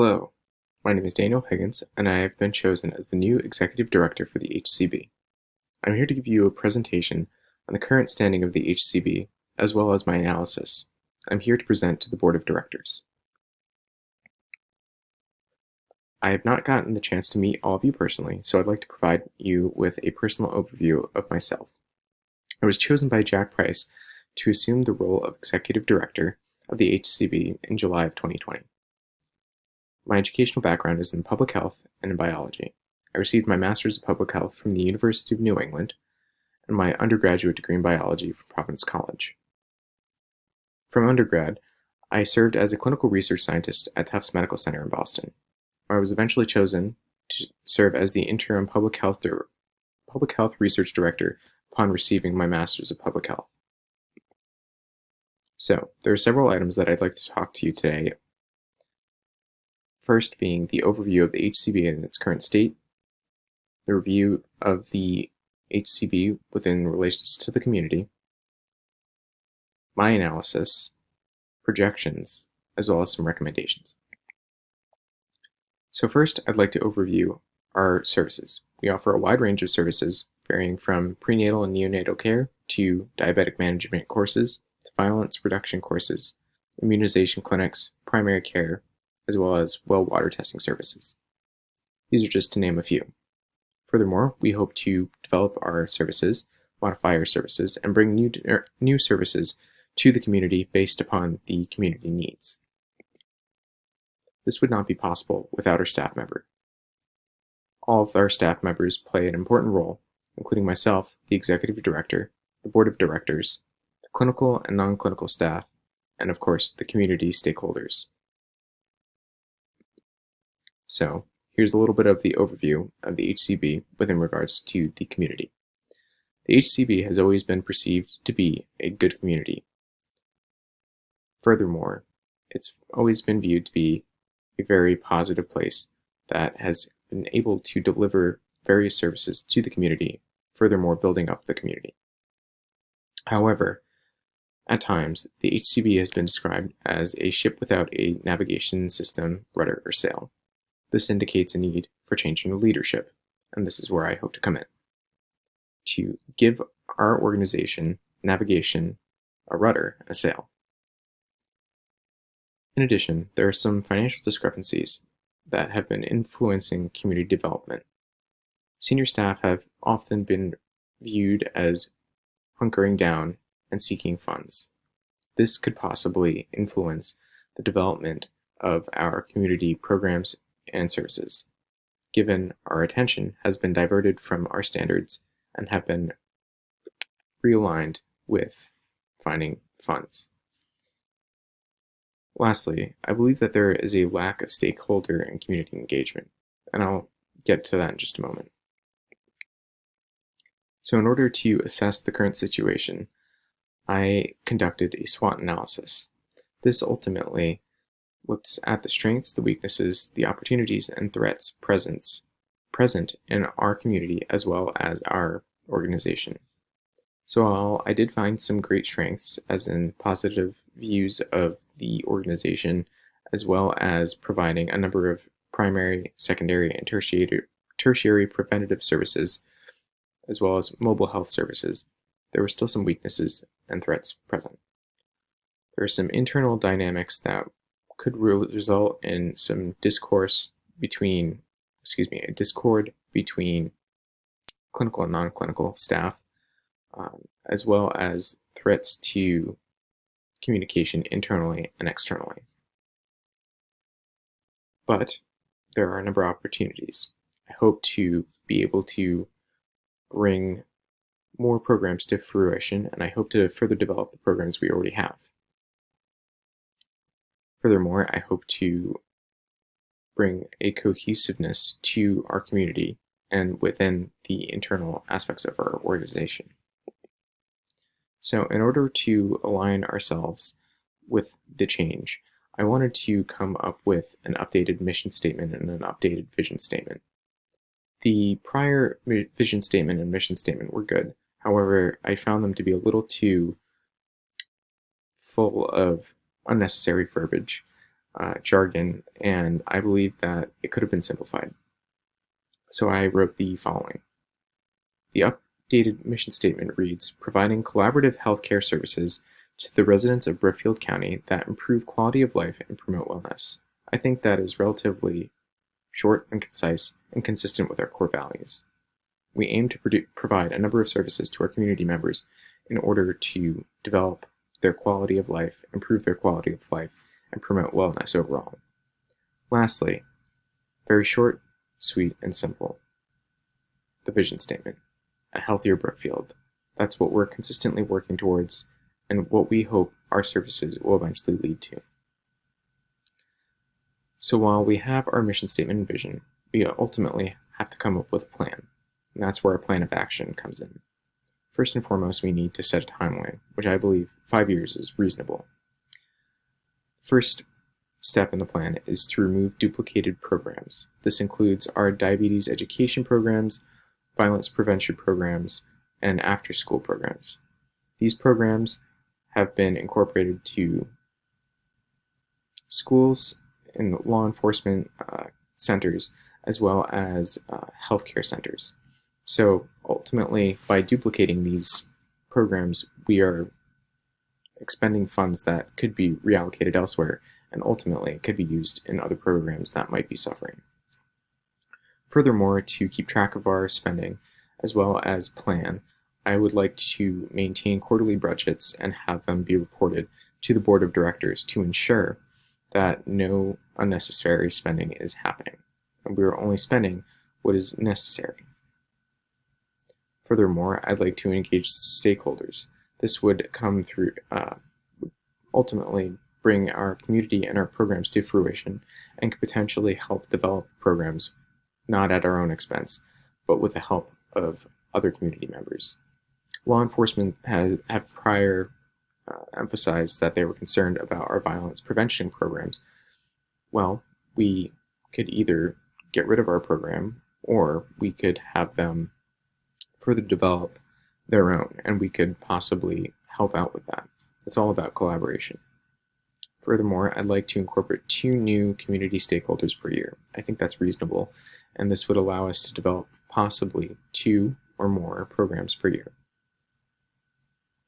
Hello, my name is Daniel Higgins, and I have been chosen as the new Executive Director for the HCB. I'm here to give you a presentation on the current standing of the HCB, as well as my analysis. I'm here to present to the Board of Directors. I have not gotten the chance to meet all of you personally, so I'd like to provide you with a personal overview of myself. I was chosen by Jack Price to assume the role of Executive Director of the HCB in July of 2020. My educational background is in public health and in biology. I received my Master's of Public Health from the University of New England and my undergraduate degree in biology from Providence College. From undergrad, I served as a clinical research scientist at Tufts Medical Center in Boston, where I was eventually chosen to serve as the interim public health research director upon receiving my Master's of Public Health. So, there are several items that I'd like to talk to you today. First being the overview of the HCB in its current state, the review of the HCB within relations to the community, my analysis, projections, as well as some recommendations. So first, I'd like to overview our services. We offer a wide range of services, varying from prenatal and neonatal care to diabetic management courses, to violence reduction courses, immunization clinics, primary care, as well as well water testing services. These are just to name a few. Furthermore, we hope to develop our services, modify our services, and bring new services to the community based upon the community needs. This would not be possible without our staff member. All of our staff members play an important role, including myself, the Executive Director, the Board of Directors, the clinical and non-clinical staff, and of course, the community stakeholders. So, here's a little bit of the overview of the HCB within regards to the community. The HCB has always been perceived to be a good community. Furthermore, it's always been viewed to be a very positive place that has been able to deliver various services to the community, furthermore building up the community. However, at times, the HCB has been described as a ship without a navigation system, rudder, or sail. This indicates a need for changing the leadership, and this is where I hope to come in. To give our organization navigation, a rudder, and a sail. In addition, there are some financial discrepancies that have been influencing community development. Senior staff have often been viewed as hunkering down and seeking funds. This could possibly influence the development of our community programs and services, given our attention has been diverted from our standards and have been realigned with finding funds. Lastly, I believe that there is a lack of stakeholder and community engagement, and I'll get to that in just a moment. So in order to assess the current situation, I conducted a SWOT analysis. This ultimately looks at the strengths, the weaknesses, the opportunities, and threats present in our community as well as our organization. So while I did find some great strengths, as in positive views of the organization, as well as providing a number of primary, secondary, and tertiary preventative services, as well as mobile health services, there were still some weaknesses and threats present. There are some internal dynamics that could result in some discord between clinical and non-clinical staff, as well as threats to communication internally and externally. But there are a number of opportunities. I hope to be able to bring more programs to fruition, and I hope to further develop the programs we already have. Furthermore, I hope to bring a cohesiveness to our community and within the internal aspects of our organization. So in order to align ourselves with the change, I wanted to come up with an updated mission statement and an updated vision statement. The prior vision statement and mission statement were good. However, I found them to be a little too full of unnecessary verbiage. jargon, and I believe that it could have been simplified. So I wrote the following. The updated mission statement reads, providing collaborative healthcare services to the residents of Brookfield County that improve quality of life and promote wellness. I think that is relatively short and concise and consistent with our core values. We aim to provide a number of services to our community members in order to develop their quality of life, improve their quality of life, and promote wellness overall. Lastly, very short, sweet, and simple, the vision statement, a healthier Brookfield. That's what we're consistently working towards and what we hope our services will eventually lead to. So while we have our mission statement and vision, we ultimately have to come up with a plan, and that's where our plan of action comes in. First and foremost, we need to set a timeline, which I believe 5 years is reasonable. First step in the plan is to remove duplicated programs. This includes our diabetes education programs, violence prevention programs, and after-school programs. These programs have been incorporated to schools and law enforcement centers, as well as healthcare centers. So ultimately, by duplicating these programs, we are expending funds that could be reallocated elsewhere, and ultimately could be used in other programs that might be suffering. Furthermore, to keep track of our spending, as well as plan, I would like to maintain quarterly budgets and have them be reported to the board of directors to ensure that no unnecessary spending is happening, and we are only spending what is necessary. Furthermore, I'd like to engage stakeholders. This would come through, ultimately bring our community and our programs to fruition and could potentially help develop programs not at our own expense, but with the help of other community members. Law enforcement have prior emphasized that they were concerned about our violence prevention programs. Well, we could either get rid of our program or we could have them further develop their own, and we could possibly help out with that. It's all about collaboration. Furthermore, I'd like to incorporate 2 new community stakeholders per year. I think that's reasonable, and this would allow us to develop possibly 2 or more programs per year.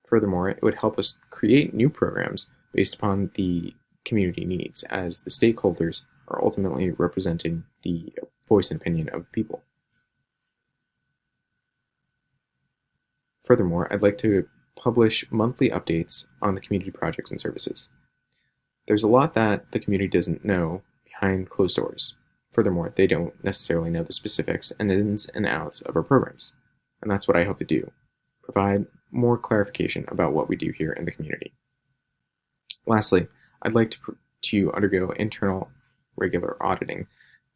Furthermore, it would help us create new programs based upon the community needs, as the stakeholders are ultimately representing the voice and opinion of people. Furthermore, I'd like to publish monthly updates on the community projects and services. There's a lot that the community doesn't know behind closed doors. Furthermore, they don't necessarily know the specifics and ins and outs of our programs. And that's what I hope to do, provide more clarification about what we do here in the community. Lastly, I'd like to undergo internal regular auditing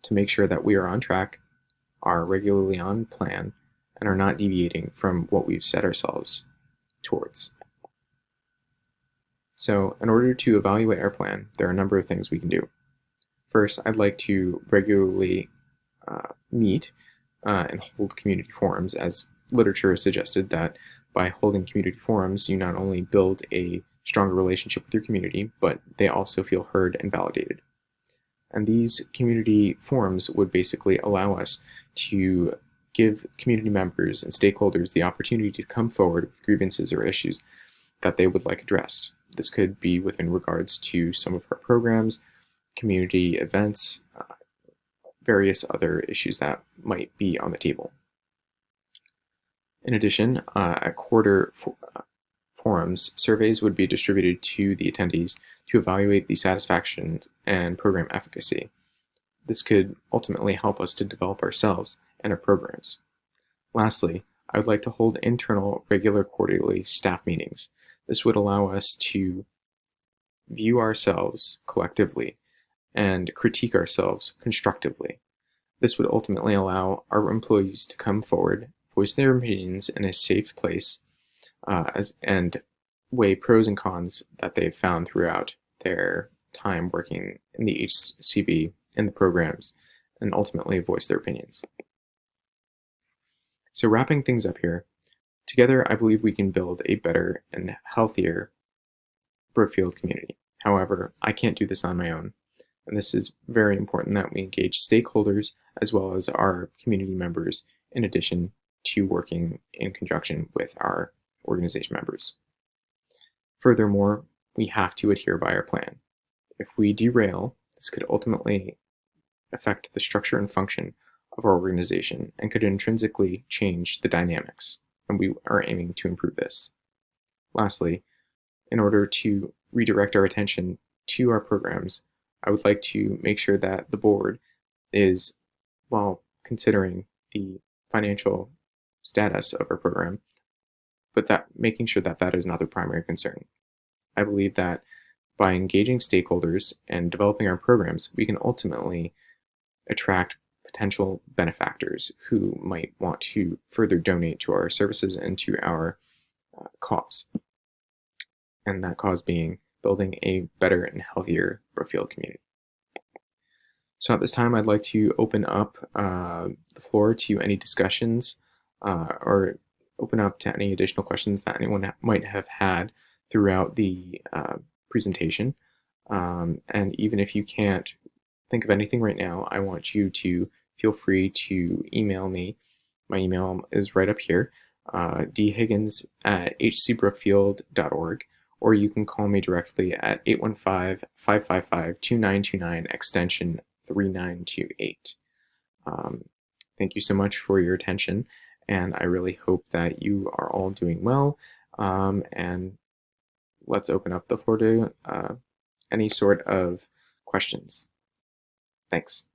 to make sure that we are on track, are regularly on plan, and are not deviating from what we've set ourselves towards. So, in order to evaluate our plan, there are a number of things we can do. First, I'd like to regularly meet and hold community forums, as literature has suggested that by holding community forums, you not only build a stronger relationship with your community, but they also feel heard and validated. And these community forums would basically allow us to give community members and stakeholders the opportunity to come forward with grievances or issues that they would like addressed. This could be within regards to some of our programs, community events, various other issues that might be on the table. In addition, at quarter forums, surveys would be distributed to the attendees to evaluate the satisfaction and program efficacy. This could ultimately help us to develop ourselves and our programs. Lastly, I would like to hold internal regular quarterly staff meetings. This would allow us to view ourselves collectively and critique ourselves constructively. This would ultimately allow our employees to come forward, voice their opinions in a safe place, and weigh pros and cons that they've found throughout their time working in the HCB, in the programs, and ultimately voice their opinions. So wrapping things up here, together I believe we can build a better and healthier Brookfield community. However, I can't do this on my own. And this is very important that we engage stakeholders as well as our community members in addition to working in conjunction with our organization members. Furthermore, we have to adhere by our plan. If we derail, this could ultimately affect the structure and function of our organization and could intrinsically change the dynamics, and we are aiming to improve this. Lastly, in order to redirect our attention to our programs, I would like to make sure that the board is, while considering the financial status of our program, but that making sure that that is not the primary concern. I believe that by engaging stakeholders and developing our programs, we can ultimately attract potential benefactors who might want to further donate to our services and to our cause. And that cause being building a better and healthier Brookfield community. So at this time, I'd like to open up the floor to any discussions or open up to any additional questions that anyone might have had throughout the presentation. And even if you can't think of anything right now, I want you to feel free to email me. My email is right up here, dhiggins@hcbrookfield.org, or you can call me directly at 815-555-2929, extension 3928. Thank you so much for your attention, and I really hope that you are all doing well, and let's open up the floor to any sort of questions. Thanks.